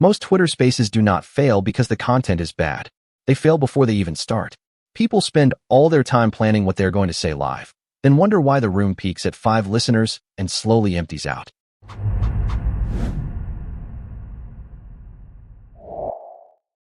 Most Twitter Spaces do not fail because the content is bad. They fail before they even start. People spend all their time planning what they're going to say live, then wonder why the room peaks at 5 listeners and slowly empties out.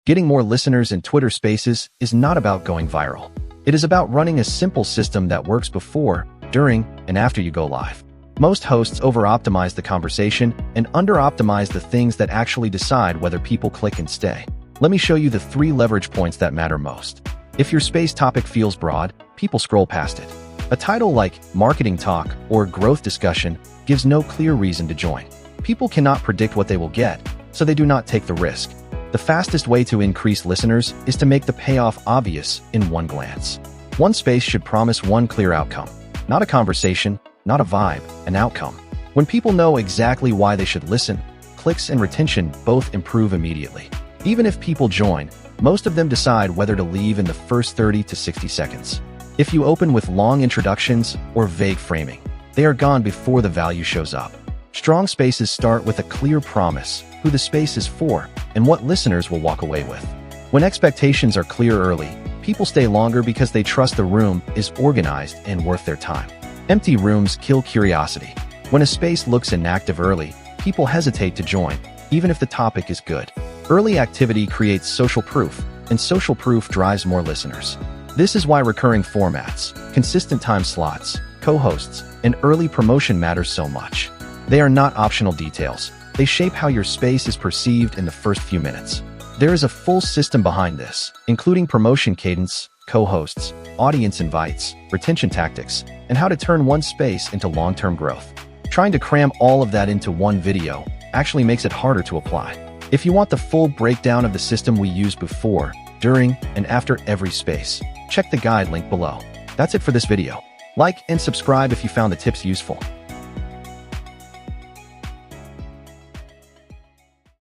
Getting more listeners in Twitter Spaces is not about going viral. It is about running a simple system that works before, during, and after you go live. Most hosts over-optimize the conversation and under-optimize the things that actually decide whether people click and stay. Let me show you the 3 leverage points that matter most. If your space topic feels broad, people scroll past it. A title like Marketing Talk or Growth Discussion gives no clear reason to join. People cannot predict what they will get, so they do not take the risk. The fastest way to increase listeners is to make the payoff obvious in one glance. One space should promise one clear outcome. Not a conversation, not a vibe, an outcome. When people know exactly why they should listen, clicks and retention both improve immediately. Even if people join, most of them decide whether to leave in the first 30 to 60 seconds. If you open with long introductions or vague framing, they are gone before the value shows up. Strong spaces start with a clear promise, who the space is for, and what listeners will walk away with. When expectations are clear early, people stay longer because they trust the room is organized and worth their time. Empty rooms kill curiosity. When a space looks inactive early, people hesitate to join, even if the topic is good. Early activity creates social proof, and social proof drives more listeners. This is why recurring formats, consistent time slots, co-hosts, and early promotion matters so much. They are not optional details. They shape how your space is perceived in the first few minutes. There is a full system behind this, including promotion cadence, co-hosts, audience invites, retention tactics, and how to turn one space into long-term growth. Trying to cram all of that into one video actually makes it harder to apply. If you want the full breakdown of the system we used before, during, and after every space, check the guide link below. That's it for this video. Like and subscribe if you found the tips useful.